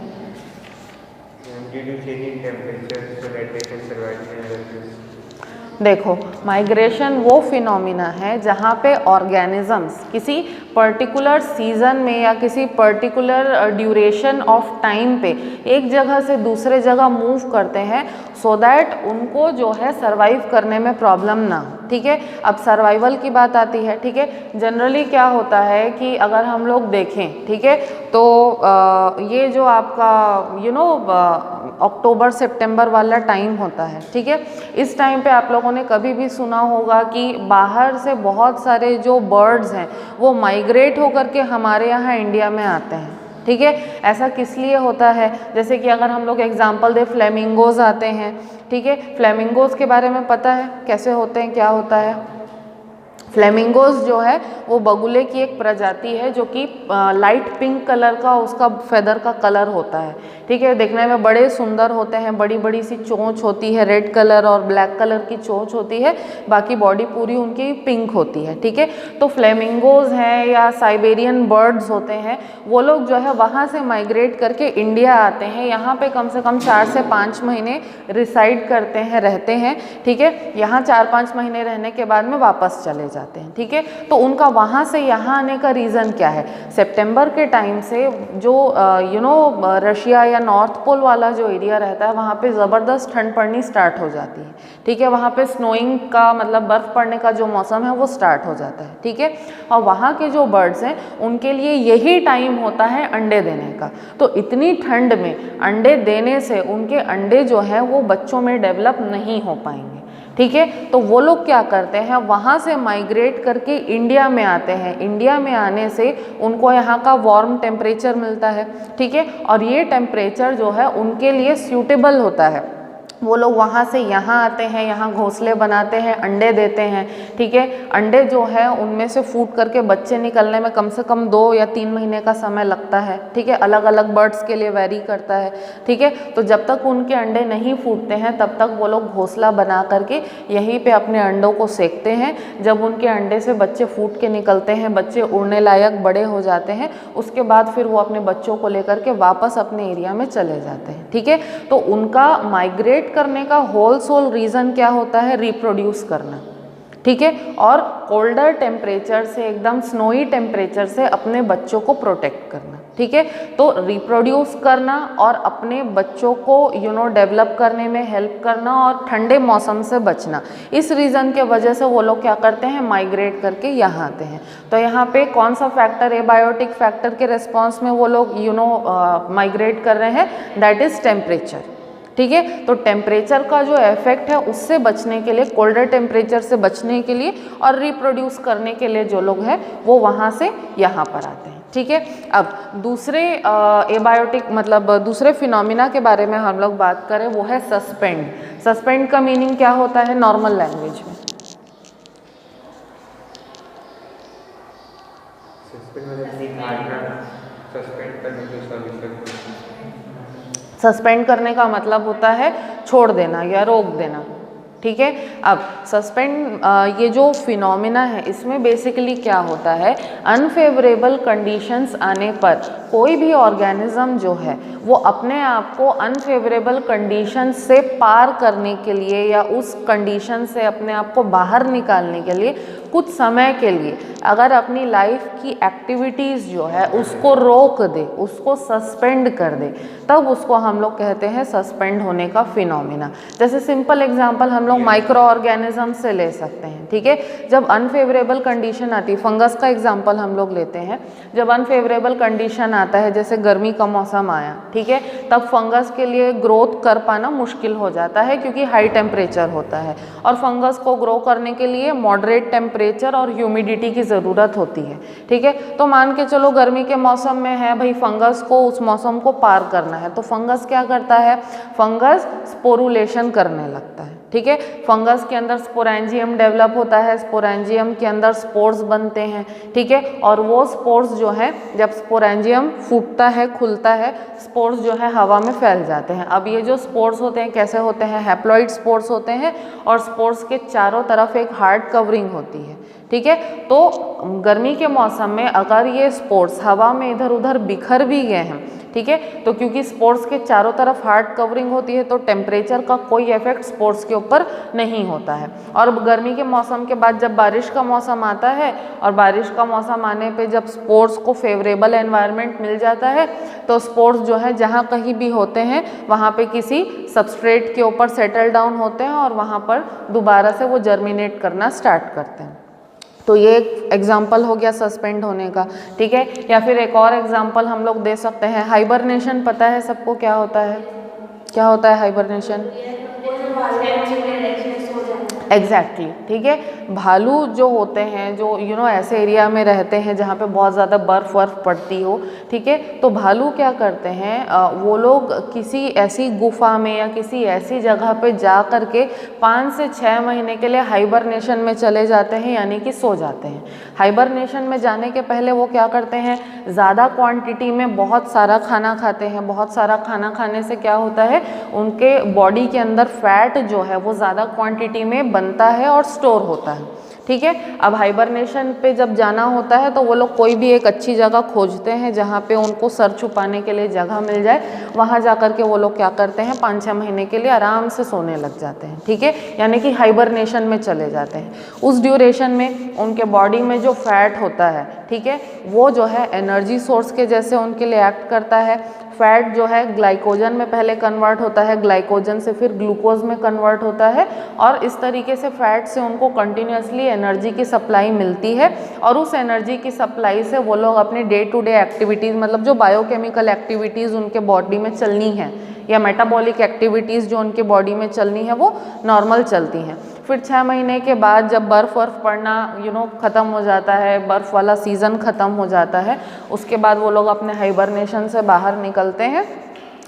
देखो माइग्रेशन वो फिनोमिना है जहाँ पे ऑर्गेनिजम्स किसी पर्टिकुलर सीज़न में या किसी पर्टिकुलर ड्यूरेशन ऑफ टाइम पे एक जगह से दूसरे जगह मूव करते हैं सो दैट उनको जो है सरवाइव करने में प्रॉब्लम ना हो। ठीक है, अब सर्वाइवल की बात आती है। ठीक है, जनरली क्या होता है कि अगर हम लोग देखें, ठीक है, तो ये जो आपका अक्टूबर सितंबर वाला टाइम होता है, ठीक है, इस टाइम पे आप लोगों ने कभी भी सुना होगा कि बाहर से बहुत सारे जो बर्ड्स हैं वो माइग्रेट होकर के हमारे यहाँ इंडिया में आते हैं। ठीक है, ऐसा किस लिए होता है? जैसे कि अगर हम लोग एग्जांपल दें, फ्लेमिंगोज आते हैं। ठीक है, फ्लेमिंगोज के बारे में पता है कैसे होते हैं, क्या होता है? फ्लेमिंगोज जो है वो बगुले की एक प्रजाति है जो कि लाइट पिंक कलर का उसका फेदर का कलर होता है। ठीक है, देखने में बड़े सुंदर होते हैं, बड़ी बड़ी सी चोंच होती है, रेड कलर और ब्लैक कलर की चोंच होती है, बाकी बॉडी पूरी उनकी पिंक होती है। ठीक है, तो फ्लेमिंगोज हैं या साइबेरियन बर्ड्स होते हैं, वो लोग जो है वहाँ से माइग्रेट करके इंडिया आते हैं, यहाँ पे कम से कम 4 से 5 महीने रिसाइड करते हैं, रहते हैं। ठीक है, यहाँ 4-5 महीने रहने के बाद में वापस चले जाते हैं। ठीक है, तो उनका वहाँ से यहाँ आने का रीज़न क्या है? सितंबर के टाइम से जो रशिया या नॉर्थ पोल वाला जो एरिया रहता है वहाँ पे ज़बरदस्त ठंड पड़नी स्टार्ट हो जाती है। ठीक है, वहाँ पे स्नोइंग का मतलब बर्फ़ पड़ने का जो मौसम है वो स्टार्ट हो जाता है। ठीक है, और वहाँ के जो बर्ड्स हैं उनके लिए यही टाइम होता है अंडे देने का। तो इतनी ठंड में अंडे देने से उनके अंडे जो हैं वो बच्चों में डेवलप नहीं हो पाएंगे। ठीक है, तो वो लोग क्या करते हैं, वहाँ से माइग्रेट करके इंडिया में आते हैं। इंडिया में आने से उनको यहाँ का वार्म टेम्परेचर मिलता है। ठीक है, और ये टेम्परेचर जो है उनके लिए सूटेबल होता है। वो लोग वहाँ से यहाँ आते हैं, यहाँ घोंसले बनाते हैं, अंडे देते हैं। ठीक है, अंडे जो है उनमें से फूट करके बच्चे निकलने में कम से कम 2 या 3 महीने का समय लगता है। ठीक है, अलग अलग बर्ड्स के लिए वैरी करता है। ठीक है, तो जब तक उनके अंडे नहीं फूटते हैं तब तक वो लोग घोंसला बना करके यहीं पे अपने अंडों को सेकते हैं। जब उनके अंडे से बच्चे फूट के निकलते हैं, बच्चे उड़ने लायक बड़े हो जाते हैं, उसके बाद फिर वो अपने बच्चों को लेकर के वापस अपने एरिया में चले जाते हैं। ठीक है, तो उनका माइग्रेट करने का होल सोल रीज़न क्या होता है? रिप्रोड्यूस करना। ठीक है, और कोल्डर टेम्परेचर से, एकदम स्नोई टेम्परेचर से अपने बच्चों को प्रोटेक्ट करना। ठीक है, तो रिप्रोड्यूस करना और अपने बच्चों को डेवलप करने में हेल्प करना और ठंडे मौसम से बचना, इस रीज़न के वजह से वो लोग क्या करते हैं, माइग्रेट करके यहाँ आते हैं। तो यहाँ पे कौन सा फैक्टर, एबायोटिक फैक्टर के रिस्पॉन्स में वो लोग माइग्रेट कर रहे हैं? That is temperature. ठीक है, तो टेम्परेचर का जो इफेक्ट है उससे बचने के लिए, कोल्डर टेम्परेचर से बचने के लिए और रिप्रोड्यूस करने के लिए जो लोग हैं वो वहाँ से यहाँ पर आते हैं। ठीक है, अब दूसरे एबायोटिक मतलब दूसरे फिनोमिना के बारे में हम लोग बात करें, वो है सस्पेंड। सस्पेंड का मीनिंग क्या होता है नॉर्मल लैंग्वेज में? सस्पेंड करने का मतलब होता है छोड़ देना या रोक देना। ठीक है, अब सस्पेंड ये जो फिनोमिना है इसमें बेसिकली क्या होता है, अनफेवरेबल कंडीशंस आने पर कोई भी ऑर्गेनिज्म जो है वो अपने आप को अनफेवरेबल कंडीशन से पार करने के लिए या उस कंडीशन से अपने आप को बाहर निकालने के लिए कुछ समय के लिए अगर अपनी लाइफ की एक्टिविटीज़ जो है उसको रोक दे, उसको सस्पेंड कर दे, तब उसको हम लोग कहते हैं सस्पेंड होने का फिनोमिना। जैसे सिंपल एग्जांपल हम लोग माइक्रो ऑर्गेनिज्म से ले सकते हैं। ठीक है, जब अनफेवरेबल कंडीशन आती है, फंगस का एग्जांपल हम लोग लेते हैं, जब अनफेवरेबल कंडीशन आता है जैसे गर्मी का मौसम आया, ठीक है, तब फंगस के लिए ग्रोथ कर पाना मुश्किल हो जाता है क्योंकि हाई टेम्परेचर होता है और फंगस को ग्रो करने के लिए मॉडरेट टेम्परेचर और ह्यूमिडिटी की ज़रूरत होती है। ठीक है, तो मान के चलो गर्मी के मौसम में है भाई, फंगस को उस मौसम को पार करना है, तो फंगस क्या करता है, फंगस स्पोरुलेशन करने लगता है। ठीक है। फंगस के अंदर स्पोरेंजियम डेवलप होता है, स्पोरेंजियम के अंदर स्पोर्स बनते हैं, ठीक है। और वो स्पोर्स जो है जब स्पोरेंजियम फूटता है, खुलता है, स्पोर्स जो है हवा में फैल जाते हैं। अब ये जो स्पोर्स होते हैं कैसे होते हैं, हैप्लॉइड स्पोर्स होते हैं और स्पोर्स के चारों तरफ एक हार्ड कवरिंग होती है, ठीक है। तो गर्मी के मौसम में अगर ये स्पोर्स हवा में इधर उधर बिखर भी गए हैं, ठीक है, तो क्योंकि स्पोर्स के चारों तरफ हार्ड कवरिंग होती है तो टेम्परेचर का कोई इफेक्ट स्पोर्स के ऊपर नहीं होता है। और गर्मी के मौसम के बाद जब बारिश का मौसम आता है और बारिश का मौसम आने पे जब स्पोर्स को फेवरेबल एनवायरनमेंट मिल जाता है तो स्पोर्स जो है जहाँ कहीं भी होते हैं वहाँ पे किसी सबस्ट्रेट के ऊपर सेटल डाउन होते हैं और वहाँ पर दोबारा से वो जर्मिनेट करना स्टार्ट करते हैं। तो ये एक एग्जाम्पल हो गया सस्पेंड होने का, ठीक है। या फिर एक और एग्जाम्पल हम लोग दे सकते हैं, हाइबरनेशन। पता है सबको क्या होता है, क्या होता है हाइबरनेशन? एग्जैक्टली, ठीक है। भालू जो होते हैं जो ऐसे एरिया में रहते हैं जहाँ पे बहुत ज़्यादा बर्फ़ वर्फ पड़ती हो, ठीक है, तो भालू क्या करते हैं, वो लोग किसी ऐसी गुफा में या किसी ऐसी जगह पे जा कर के 5 से 6 महीने के लिए हाइबरनेशन में चले जाते हैं, यानी कि सो जाते हैं। हाइबरनेशन में जाने के पहले वो क्या करते हैं, ज़्यादा क्वांटिटी में बहुत सारा खाना खाते हैं। बहुत सारा खाना खाने से क्या होता है, उनके बॉडी के अंदर फैट जो है वो ज़्यादा क्वांटिटी में बनता है और स्टोर होता है, ठीक है। अब हाइबरनेशन पे जब जाना होता है तो वो लोग कोई भी एक अच्छी जगह खोजते हैं जहाँ पे उनको सर छुपाने के लिए जगह मिल जाए। वहाँ जा कर के वो लोग क्या करते हैं, 5-6 महीने के लिए आराम से सोने लग जाते हैं, ठीक है, यानी कि हाइबरनेशन में चले जाते हैं। उस ड्यूरेशन में उनके बॉडी में जो फैट होता है, ठीक है, वो जो है एनर्जी सोर्स के जैसे उनके लिए एक्ट करता है। फैट जो है ग्लाइकोजन में पहले कन्वर्ट होता है, ग्लाइकोजन से फिर ग्लूकोज में कन्वर्ट होता है और इस तरीके से फैट से उनको कंटिन्यूसली एनर्जी की सप्लाई मिलती है। और उस एनर्जी की सप्लाई से वो लोग अपनी डे टू डे एक्टिविटीज़, मतलब जो बायोकेमिकल एक्टिविटीज़ उनके बॉडी में चलनी है या मेटाबॉलिक एक्टिविटीज़ जो उनके बॉडी में चलनी है वो नॉर्मल चलती हैं। फिर 6 महीने के बाद जब बर्फ़ वर्फ पड़ना ख़त्म हो जाता है, बर्फ़ वाला सीज़न ख़त्म हो जाता है, उसके बाद वो लोग अपने हाइबरनेशन से बाहर निकलते हैं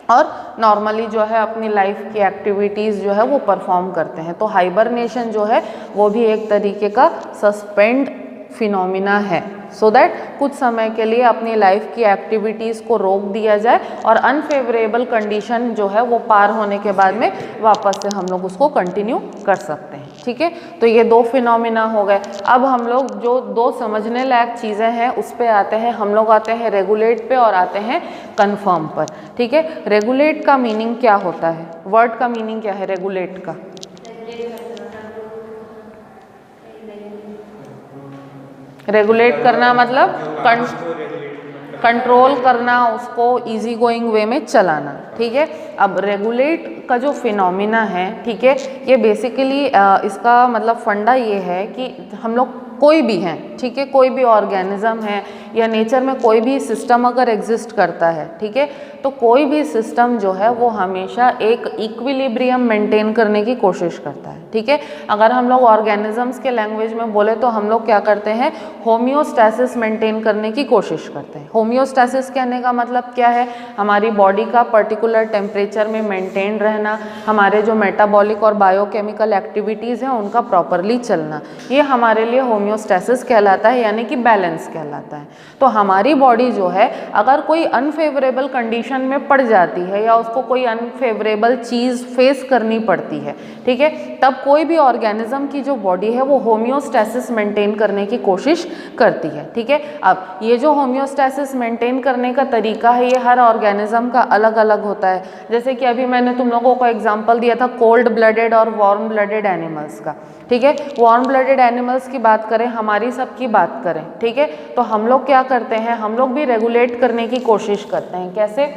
और नॉर्मली जो है अपनी लाइफ की एक्टिविटीज़ जो है वो परफॉर्म करते हैं। तो हाइबरनेशन जो है वो भी एक तरीके का सस्पेंड फिनोमिना है, सो दैट कुछ समय के लिए अपनी लाइफ की एक्टिविटीज़ को रोक दिया जाए और अनफेवरेबल कंडीशन जो है वो पार होने के बाद में वापस से हम लोग उसको कंटिन्यू कर सकते हैं, ठीक है। तो ये 2 फिनोमिना हो गए। अब हम लोग जो 2 समझने लायक चीज़ें हैं उस पे आते हैं। हम लोग आते हैं रेगुलेट पे और आते हैं कन्फर्म पर, ठीक है। रेगुलेट का मीनिंग क्या होता है, वर्ड का मीनिंग क्या है रेगुलेट का? रेगुलेट करना मतलब कंट्रोल करना, उसको इजी गोइंग वे में चलाना, ठीक है। अब रेगुलेट का जो फिनोमिना है, ठीक है, ये बेसिकली इसका मतलब फंडा ये है कि हम लोग कोई भी हैं, ठीक है, कोई भी ऑर्गेनिज्म है या नेचर में कोई भी सिस्टम अगर एग्जिस्ट करता है, ठीक है, तो कोई भी सिस्टम जो है वो हमेशा एक इक्विलिब्रियम मेंटेन करने की कोशिश करता है, ठीक है। अगर हम लोग ऑर्गेनिजम्स के लैंग्वेज में बोले तो हम लोग क्या करते हैं, होम्योस्टैसिस मेंटेन करने की कोशिश करते हैं। होम्योस्टैसिस कहने का मतलब क्या है, हमारी बॉडी का पर्टिकुलर टेम्परेचर में मेंटेन रहना, हमारे जो मेटाबॉलिक और बायोकेमिकल एक्टिविटीज़ हैं उनका प्रॉपरली चलना, ये हमारे लिए होम्योस्टैसिस कहलाता है, यानी कि बैलेंस कहलाता है। तो हमारी बॉडी जो है अगर कोई अनफेवरेबल कंडीशन में पड़ जाती है या उसको कोई अनफेवरेबल चीज़ फेस करनी पड़ती है, ठीक है, तब कोई भी ऑर्गेनिज्म की जो बॉडी है वो होम्योस्टैसिस मेंटेन करने की कोशिश करती है, ठीक है। अब ये जो होम्योस्टैसिस मेंटेन करने का तरीका है ये हर ऑर्गेनिज्म का अलग अलग होता है। जैसे कि अभी मैंने तुम लोगों को एग्जांपल दिया था कोल्ड ब्लडेड और वार्म ब्लडेड एनिमल्स का, ठीक है। वार्म ब्लडेड एनिमल्स की बात करें, हमारी सब की बात करें, ठीक है, तो हम लोग क्या करते हैं, हम लोग भी रेगुलेट करने की कोशिश करते हैं। कैसे?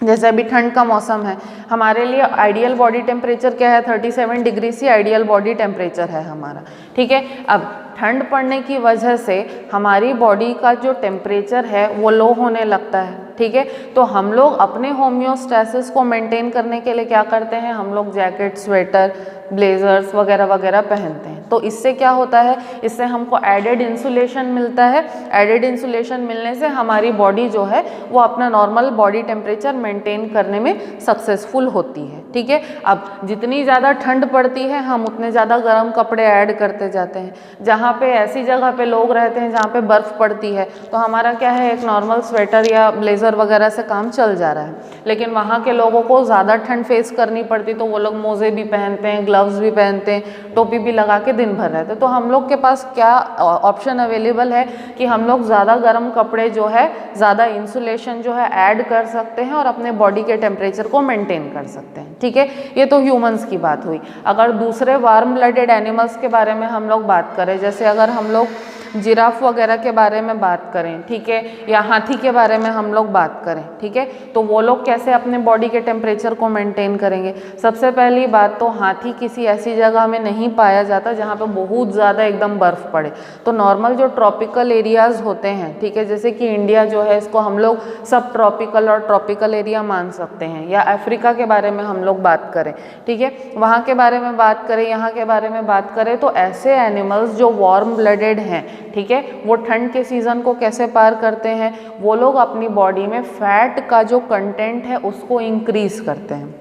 जैसे अभी ठंड का मौसम है, हमारे लिए आइडियल बॉडी टेम्परेचर क्या है, 37 डिग्री से आइडियल बॉडी टेम्परेचर है हमारा, ठीक है। अब ठंड पड़ने की वजह से हमारी बॉडी का जो टेम्परेचर है वो लो होने लगता है, ठीक है। तो हम लोग अपने होम्योस्टैसिस को मेंटेन करने के लिए क्या करते हैं, हम लोग जैकेट, स्वेटर, ब्लेजर्स वगैरह वगैरह पहनते हैं, तो इससे क्या होता है, इससे हमको एडेड इंसुलेशन मिलता है। एडेड इंसुलेशन मिलने से हमारी बॉडी जो है वो अपना नॉर्मल बॉडी टेम्परेचर मेंटेन करने में सक्सेसफुल होती है। ठीक है, अब जितनी ज़्यादा ठंड पड़ती है हम उतने ज़्यादा गर्म कपड़े ऐड करते जाते हैं। जहाँ पे ऐसी जगह पे लोग रहते हैं जहाँ पे बर्फ़ पड़ती है तो हमारा क्या है, एक नॉर्मल स्वेटर या ब्लेज़र वगैरह से काम चल जा रहा है। लेकिन वहाँ के लोगों को ज़्यादा ठंड फेस करनी पड़ती तो वो लोग मोज़े भी पहनते हैं, ग्लव्स भी पहनते हैं, टोपी भी लगा के दिन भर रहते हैं। तो हम लोग के पास क्या ऑप्शन अवेलेबल है कि हम लोग ज़्यादा गर्म कपड़े जो है, ज़्यादा इंसुलेशन जो है ऐड कर सकते हैं और अपने बॉडी के टेम्परेचर को मेंटेन कर सकते हैं। ठीक है, ये तो ह्यूमंस की बात हुई। अगर दूसरे वार्म ब्लडेड एनिमल्स के बारे में हम लोग बात करें, जैसे अगर हम लोग जिराफ वगैरह के बारे में बात करें, ठीक है, या हाथी के बारे में हम लोग बात करें, ठीक है, तो वो लोग कैसे अपने बॉडी के टेम्परेचर को मेंटेन करेंगे। सबसे पहली बात तो हाथी किसी ऐसी जगह में नहीं पाया जाता जहाँ पे बहुत ज़्यादा एकदम बर्फ़ पड़े। तो नॉर्मल जो ट्रॉपिकल एरियाज़ होते हैं, ठीक है, जैसे कि इंडिया जो है इसको हम लोग सब ट्रॉपिकल और ट्रॉपिकल एरिया मान सकते हैं, या अफ्रीका के बारे में हम लोग बात करें, ठीक है, वहाँ के बारे में बात करें, यहाँ के बारे में बात करें, तो ऐसे एनिमल्स जो वार्म ब्लडेड हैं, ठीक है, वो ठंड के सीज़न को कैसे पार करते हैं, वो लोग अपनी बॉडी में फैट का जो कंटेंट है उसको इंक्रीज करते हैं।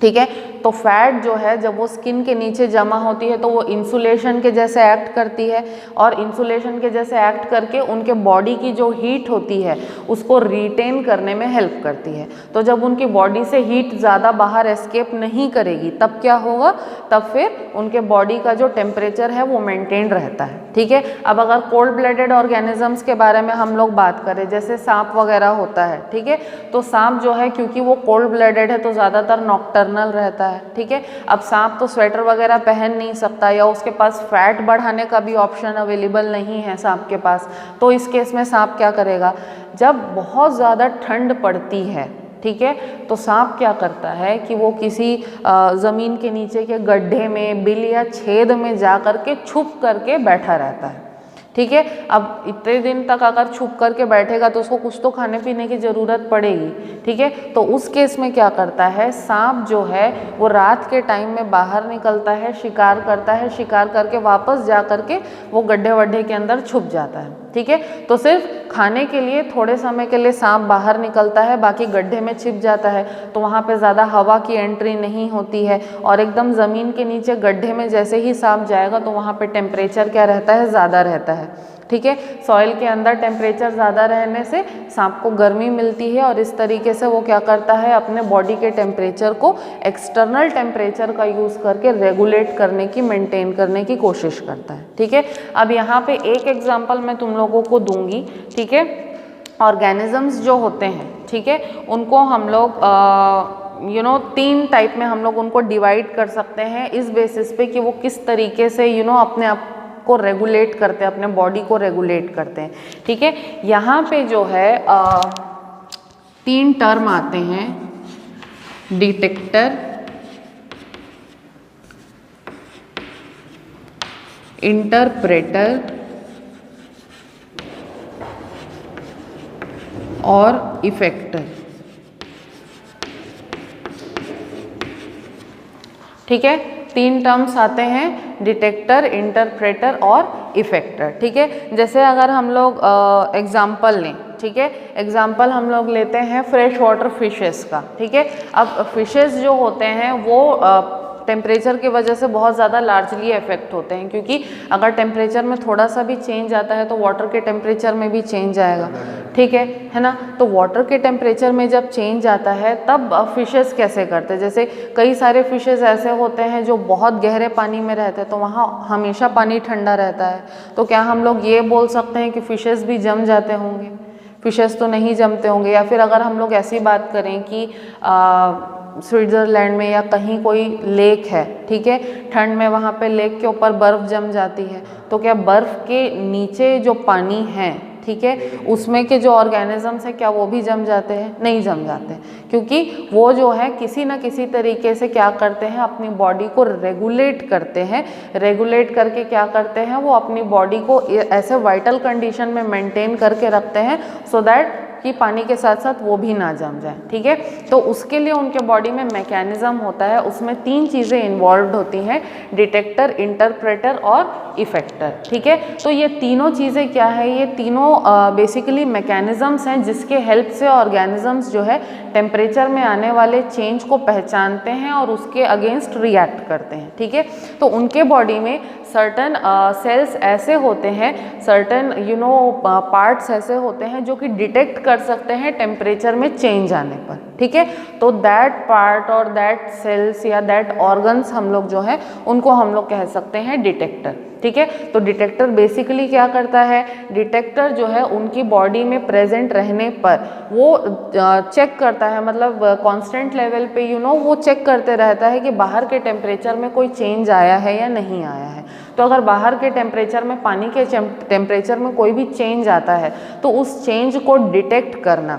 ठीक है, तो फैट जो है जब वो स्किन के नीचे जमा होती है तो वो इंसुलेशन के जैसे एक्ट करती है, और इंसुलेशन के जैसे एक्ट करके उनके बॉडी की जो हीट होती है उसको रिटेन करने में हेल्प करती है। तो जब उनकी बॉडी से हीट ज़्यादा बाहर एस्केप नहीं करेगी तब क्या होगा, तब फिर उनके बॉडी का जो टेम्परेचर है वो मेंटेन रहता है। ठीक है, अब अगर कोल्ड ब्लडेड ऑर्गेनिजम्स के बारे में हम लोग बात करें, जैसे सांप वगैरह होता है, ठीक है, तो सांप जो है क्योंकि वो कोल्ड ब्लडेड है तो ज़्यादातर नॉक्टर्नल रहता है। ठीक है, अब सांप तो स्वेटर वगैरह पहन नहीं सकता, या उसके पास फैट बढ़ाने का भी ऑप्शन अवेलेबल नहीं है सांप के पास। तो इस केस में सांप क्या करेगा, जब बहुत ज़्यादा ठंड पड़ती है, ठीक है, तो सांप क्या करता है कि वो किसी ज़मीन के नीचे के गड्ढे में, बिल या छेद में जा कर के छुप करके बैठा रहता है। ठीक है, अब इतने दिन तक अगर छुप करके बैठेगा तो उसको कुछ तो खाने पीने की ज़रूरत पड़ेगी। ठीक है, तो उस केस में क्या करता है, सांप जो है वो रात के टाइम में बाहर निकलता है, शिकार करता है, शिकार करके वापस जा करके वो गड्ढे वड्ढे के अंदर छुप जाता है। ठीक है, तो सिर्फ खाने के लिए थोड़े समय के लिए सांप बाहर निकलता है, बाकी गड्ढे में छिप जाता है, तो वहाँ पे ज़्यादा हवा की एंट्री नहीं होती है, और एकदम ज़मीन के नीचे गड्ढे में जैसे ही सांप जाएगा तो वहाँ पे टेम्परेचर क्या रहता है, ज़्यादा रहता है। ठीक है, सॉइल के अंदर टेम्परेचर ज़्यादा रहने से सांप को गर्मी मिलती है, और इस तरीके से वो क्या करता है, अपने बॉडी के टेम्परेचर को एक्सटर्नल टेम्परेचर का यूज़ करके रेगुलेट करने की, मेंटेन करने की कोशिश करता है। ठीक है, अब यहाँ पे एक एग्जांपल मैं तुम लोगों को दूंगी। ठीक है, ऑर्गेनिजम्स जो होते हैं, ठीक है, उनको हम लोग 3 टाइप में हम लोग उनको डिवाइड कर सकते हैं, इस बेसिस पे कि वो किस तरीके से अपने आप को रेगुलेट करते हैं, अपने बॉडी को रेगुलेट करते हैं। ठीक है, यहाँ पे जो है 3 टर्म आते हैं, डिटेक्टर, इंटरप्रेटर और इफेक्टर। ठीक है, 3 टर्म्स आते हैं, डिटेक्टर, इंटरप्रेटर और इफेक्टर। ठीक है, जैसे अगर हम लोग एग्जाम्पल लें, ठीक है, एग्जाम्पल हम लोग लेते हैं फ्रेश वाटर फिशेस का। ठीक है, अब फिशेस जो होते हैं वो टेम्परेचर की वजह से बहुत ज़्यादा लार्जली इफेक्ट होते हैं, क्योंकि अगर टेम्परेचर में थोड़ा सा भी चेंज आता है तो वाटर के टेम्परेचर में भी चेंज आएगा। ठीक है ना, तो वाटर के टेम्परेचर में जब चेंज आता है तब फिशेस कैसे करते हैं, जैसे कई सारे फिशेस ऐसे होते हैं जो बहुत गहरे पानी में रहते हैं, तो वहाँ हमेशा पानी ठंडा रहता है, तो क्या हम लोग ये बोल सकते हैं कि फिशेस भी जम जाते होंगे? फिशेस तो नहीं जमते होंगे। या फिर अगर हम लोग ऐसी बात करें कि स्विट्ज़रलैंड में या कहीं कोई लेक है, ठीक है, ठंड में वहाँ पे लेक के ऊपर बर्फ़ जम जाती है, तो क्या बर्फ़ के नीचे जो पानी है, ठीक है, उसमें के जो ऑर्गेनिजम्स हैं क्या वो भी जम जाते हैं? नहीं जम जाते, क्योंकि वो जो है किसी न किसी तरीके से क्या करते हैं, अपनी बॉडी को रेगुलेट करते हैं। रेगुलेट करके क्या करते हैं, वो अपनी बॉडी को ऐसे वाइटल कंडीशन में मेंटेन करके रखते हैं, सो दैट कि पानी के साथ साथ वो भी ना जम जाए, ठीक है। तो उसके लिए उनके बॉडी में मैकेनिज्म होता है, उसमें 3 चीज़ें इन्वॉल्व होती हैं, डिटेक्टर, इंटरप्रेटर और इफेक्टर, ठीक है। तो ये तीनों चीज़ें क्या है, ये तीनों बेसिकली मैकेनिज्म्स हैं जिसके हेल्प से ऑर्गेनिजम्स जो है टेम्परेचर में आने वाले चेंज को पहचानते हैं और उसके अगेंस्ट रिएक्ट करते हैं, ठीक है। तो उनके बॉडी में सर्टन सेल्स ऐसे होते हैं, सर्टन पार्ट्स ऐसे होते हैं जो कि डिटेक्ट कर सकते हैं टेम्परेचर में चेंज आने पर, ठीक है। तो दैट पार्ट और दैट सेल्स या दैट ऑर्गन्स हम लोग जो है उनको हम लोग कह सकते हैं डिटेक्टर, ठीक है। तो डिटेक्टर बेसिकली क्या करता है, डिटेक्टर जो है उनकी बॉडी में प्रेजेंट रहने पर वो चेक करता है, मतलब कांस्टेंट लेवल पे वो चेक करते रहता है कि बाहर के टेम्परेचर में कोई चेंज आया है या नहीं आया है। तो अगर बाहर के टेम्परेचर में, पानी के टेम्परेचर में कोई भी चेंज आता है तो उस चेंज को डिटेक्ट करना,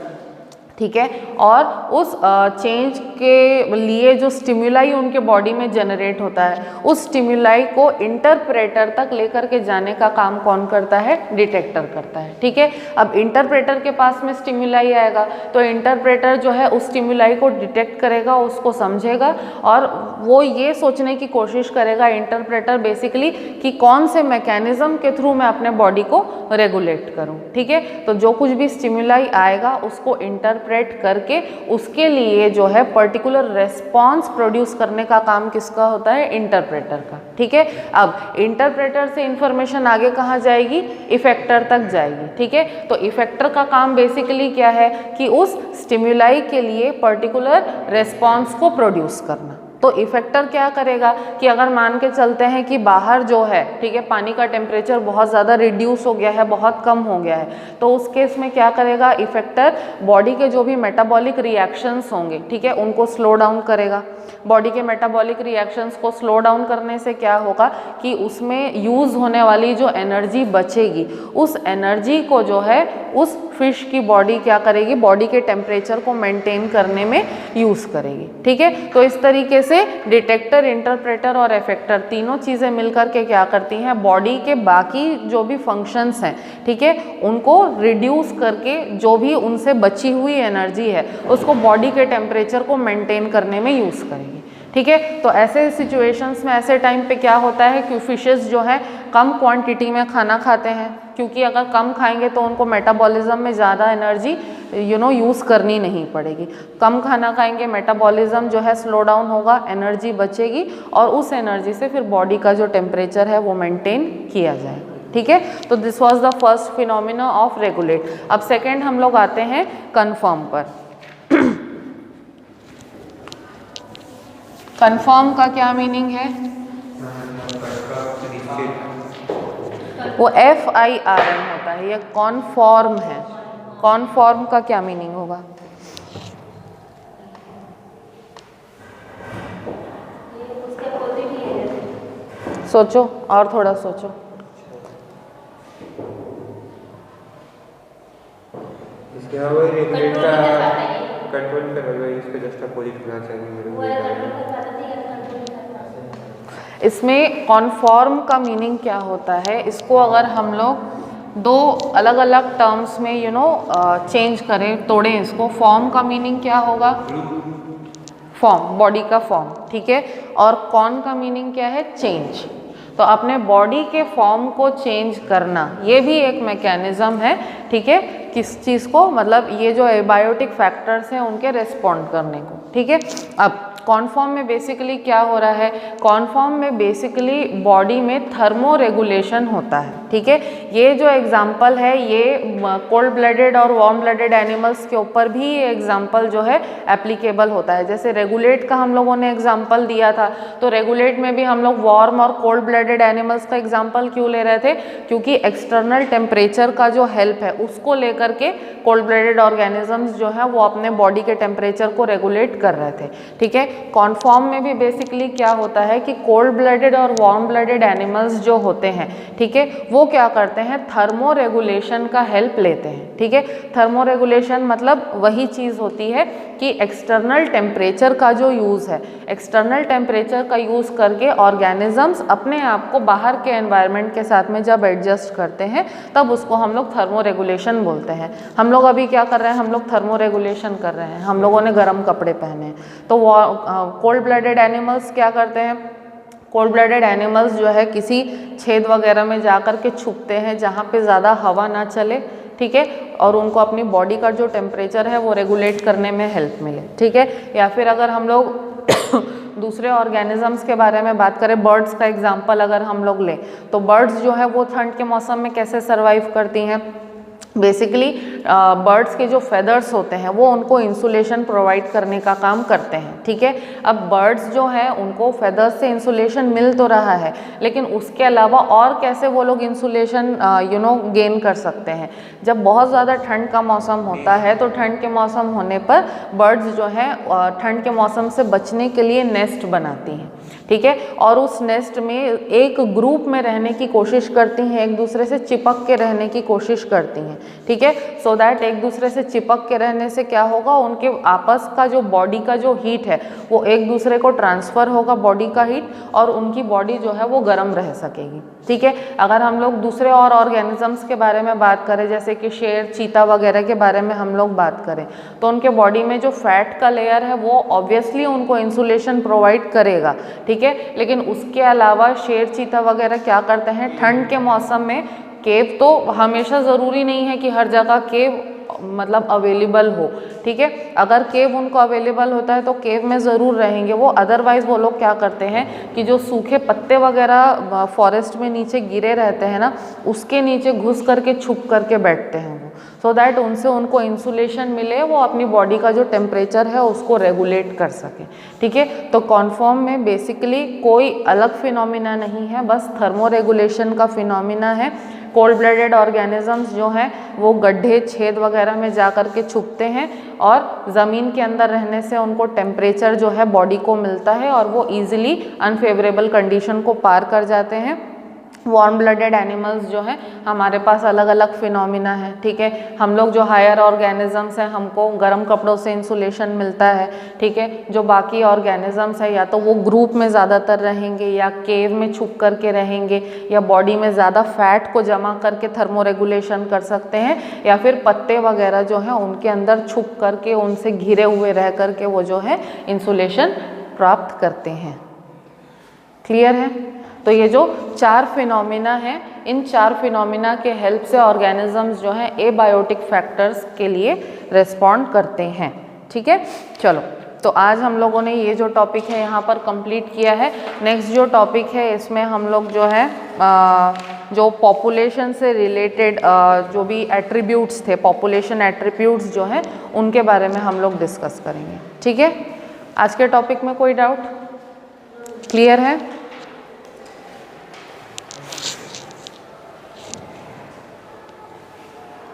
ठीक है, और उस चेंज के लिए जो स्टिमुलाई उनके बॉडी में जनरेट होता है, उस स्टिमुलाई को इंटरप्रेटर तक लेकर के जाने का काम कौन करता है, डिटेक्टर करता है, ठीक है। अब इंटरप्रेटर के पास में स्टिमुलाई आएगा तो इंटरप्रेटर जो है उस स्टिमुलाई को डिटेक्ट करेगा, उसको समझेगा और वो ये सोचने की कोशिश करेगा, इंटरप्रेटर बेसिकली, कि कौन से मैकेनिज्म के थ्रू मैं अपने बॉडी को रेगुलेट करूं, ठीक है। तो जो कुछ भी स्टिमुलाई आएगा उसको इंटरप्रेट करके उसके लिए जो है पर्टिकुलर रेस्पॉन्स प्रोड्यूस करने का काम किसका होता है, इंटरप्रेटर का, ठीक है। अब इंटरप्रेटर से इंफॉर्मेशन आगे कहाँ जाएगी, इफेक्टर तक जाएगी, ठीक है। तो इफेक्टर का काम बेसिकली क्या है कि उस स्टिमुलाई के लिए पर्टिकुलर रेस्पॉन्स को प्रोड्यूस करना। तो इफेक्टर क्या करेगा कि अगर मान के चलते हैं कि बाहर जो है, ठीक है, पानी का टेम्परेचर बहुत ज़्यादा रिड्यूस हो गया है, बहुत कम हो गया है, तो उस केस में क्या करेगा इफेक्टर, बॉडी के जो भी मेटाबॉलिक रिएक्शंस होंगे, ठीक है, उनको स्लो डाउन करेगा। बॉडी के मेटाबॉलिक रिएक्शंस को स्लो डाउन करने से क्या होगा कि उसमें यूज़ होने वाली जो एनर्जी बचेगी, उस एनर्जी को जो है उस फिश की बॉडी क्या करेगी, बॉडी के टेम्परेचर को मेंटेन करने में यूज़ करेगी, ठीक है। तो इस तरीके से डिटेक्टर, इंटरप्रेटर और इफेक्टर तीनों चीज़ें मिलकर के क्या करती हैं, बॉडी के बाकी जो भी फंक्शंस हैं, ठीक है, उनको रिड्यूस करके जो भी उनसे बची हुई एनर्जी है उसको बॉडी के टेम्परेचर को मेंटेन करने में यूज़ करेगी, ठीक है। तो ऐसे सिचुएशंस में, ऐसे टाइम पे क्या होता है कि फिशेस जो है कम क्वांटिटी में खाना खाते हैं, क्योंकि अगर कम खाएंगे तो उनको मेटाबॉलिज्म में ज़्यादा एनर्जी यूज़ करनी नहीं पड़ेगी। कम खाना खाएंगे, मेटाबॉलिज्म जो है स्लो डाउन होगा, एनर्जी बचेगी और उस एनर्जी से फिर बॉडी का जो टेम्परेचर है वो मेंटेन किया जाएगा, ठीक है। तो this was the first phenomena of regulate. अब सेकेंड हम लोग आते हैं कन्फर्म पर। कन्फर्म का क्या मीनिंग है, वो FIRM होता है, ये कॉन्फॉर्म है। कॉन्फॉर्म का क्या मीनिंग होगा, सोचो और थोड़ा सोचो। इसके अलावा रेगुलेट का कंट्रोल करना, इसका जस्ट अपोजिट होना चाहिए। इसमें कॉन्फॉर्म का मीनिंग क्या होता है, इसको अगर हम लोग दो अलग अलग टर्म्स में चेंज करें, तोड़ें इसको, फॉर्म का मीनिंग क्या होगा, फॉर्म, बॉडी का फॉर्म, ठीक है, और कॉन का मीनिंग क्या है, चेंज। तो अपने बॉडी के फॉर्म को चेंज करना, ये भी एक मैकेनिज्म है, ठीक है, किस चीज़ को, मतलब ये जो एबायोटिक फैक्टर्स हैं उनके रेस्पॉन्ड करने को, ठीक है। अब कॉन्फॉर्म में बेसिकली क्या हो रहा है, कॉन्फॉर्म में बेसिकली बॉडी में थर्मो रेगुलेशन होता है, ठीक है। ये जो एग्जांपल है ये कोल्ड ब्लडेड और वार्म ब्लडेड एनिमल्स के ऊपर भी ये एग्जांपल जो है एप्लीकेबल होता है। जैसे रेगुलेट का हम लोगों ने एग्जांपल दिया था, तो रेगुलेट में भी हम लोग वार्म और कोल्ड ब्लडेड एनिमल्स का एग्जांपल क्यों ले रहे थे, क्योंकि एक्सटर्नल टेम्परेचर का जो हेल्प है उसको लेकर के कोल्ड ब्लडेड ऑर्गेनिजम्स जो है वो अपने बॉडी के टेम्परेचर को रेगुलेट कर रहे थे, ठीक है। कॉन्फॉर्म में भी बेसिकली क्या होता है कि कोल्ड ब्लडेड और वार्म ब्लडेड एनिमल्स जो होते हैं, ठीक है, वो क्या करते हैं, थर्मो रेगुलेशन का हेल्प लेते हैं, ठीक है। थर्मो रेगुलेशन मतलब वही चीज़ होती है कि एक्सटर्नल टेम्परेचर का जो यूज़ है, एक्सटर्नल टेम्परेचर का यूज़ करके ऑर्गेनिजम्स अपने आप को बाहर के एनवायरनमेंट के साथ में जब एडजस्ट करते हैं तब उसको हम लोग थर्मो रेगुलेशन बोलते हैं। हम लोग अभी क्या कर रहे हैं, हम लोग थर्मो रेगुलेशन कर रहे हैं, हम लोगों ने गर्म कपड़े पहने हैं। तो कोल्ड ब्लडेड एनिमल्स क्या करते हैं, कोल्ड ब्लडेड एनिमल्स जो है किसी छेद वगैरह में जा कर के छुपते हैं जहाँ पे ज़्यादा हवा ना चले, ठीक है, और उनको अपनी बॉडी का जो टेम्परेचर है वो रेगुलेट करने में हेल्प मिले, ठीक है। या फिर अगर हम लोग दूसरे ऑर्गेनिजम्स के बारे में बात करें, बर्ड्स का एग्जांपल अगर हम लोग लें तो बर्ड्स जो है वो ठंड के मौसम में कैसे सरवाइव करती हैं। बेसिकली बर्ड्स के जो फेदर्स होते हैं वो उनको इंसुलेशन प्रोवाइड करने का काम करते हैं, ठीक है। अब बर्ड्स जो हैं उनको फेदर्स से इंसुलेशन मिल तो रहा है, लेकिन उसके अलावा और कैसे वो लोग इंसुलेशन गेन कर सकते हैं। जब बहुत ज़्यादा ठंड का मौसम होता है तो ठंड के मौसम होने पर बर्ड्स जो हैं ठंड के मौसम से बचने के लिए नेस्ट बनाती हैं, ठीक है, और उस नेस्ट में एक ग्रुप में रहने की कोशिश करती हैं, एक दूसरे से चिपक के रहने की कोशिश करती हैं, ठीक है। सो दैट एक दूसरे से चिपक के रहने से क्या होगा, उनके आपस का जो बॉडी का जो हीट है वो एक दूसरे को ट्रांसफ़र होगा, बॉडी का हीट, और उनकी बॉडी जो है वो गर्म रह सकेगी, ठीक है। अगर हम लोग दूसरे और ऑर्गेनिजम्स के बारे में बात करें, जैसे कि शेर, चीता वगैरह के बारे में हम लोग बात करें, तो उनके बॉडी में जो फैट का लेयर है वो ऑब्वियसली उनको इंसुलेशन प्रोवाइड करेगा, ठीक है। लेकिन उसके अलावा शेर, चीता वगैरह क्या करते हैं, ठंड के मौसम में केव तो हमेशा ज़रूरी नहीं है कि हर जगह केव मतलब अवेलेबल हो, ठीक है। अगर केव उनको अवेलेबल होता है तो केव में ज़रूर रहेंगे वो, अदरवाइज़ वो लोग क्या करते हैं कि जो सूखे पत्ते वगैरह फॉरेस्ट में नीचे गिरे रहते हैं ना, उसके नीचे घुस करके छुप करके बैठते हैं वो, सो दैट उनसे उनको इंसुलेशन मिले, वो अपनी बॉडी का जो टेम्परेचर है उसको रेगुलेट कर सके, ठीक है। तो कॉन्फॉर्म में बेसिकली कोई अलग फिनोमिना नहीं है, बस थर्मो रेगुलेशन का फिनोमिना है। कोल्ड ब्लडेड ऑर्गेनिजम्स जो हैं वो गड्ढे, छेद वगैरह में जा कर के छुपते हैं और ज़मीन के अंदर रहने से उनको टेम्परेचर जो है बॉडी को मिलता है और वो ईजिली अनफेवरेबल कंडीशन को पार कर जाते हैं। वार्म ब्लडेड एनिमल्स जो हैं हमारे पास अलग अलग फिनोमिना है, ठीक है। हम लोग जो हायर ऑर्गेनिजम्स हैं हमको गर्म कपड़ों से इंसुलेशन मिलता है, ठीक है। जो बाकी ऑर्गेनिजम्स है या तो वो ग्रुप में ज़्यादातर रहेंगे या केव में छुप करके रहेंगे या बॉडी में ज़्यादा फैट को जमा करके थर्मो रेगुलेशन कर सकते हैं, या फिर पत्ते वगैरह जो हैं उनके अंदर छुप करके उनसे घिरे हुए रह करके वो जो है इंसुलेशन प्राप्त करते हैं। क्लियर है? तो ये जो 4 फिनोमिना हैं, इन 4 फिनोमिना के हेल्प से ऑर्गेनिजम्स जो हैं एबायोटिक फैक्टर्स के लिए रिस्पॉन्ड करते हैं, ठीक है। चलो, तो आज हम लोगों ने ये जो टॉपिक है यहाँ पर कंप्लीट किया है। नेक्स्ट जो टॉपिक है इसमें हम लोग जो है जो पॉपुलेशन से रिलेटेड जो भी एट्रीब्यूट्स थे, पॉपुलेशन एट्रीब्यूट्स जो हैं उनके बारे में हम लोग डिस्कस करेंगे, ठीक है। आज के टॉपिक में कोई डाउट? क्लियर है?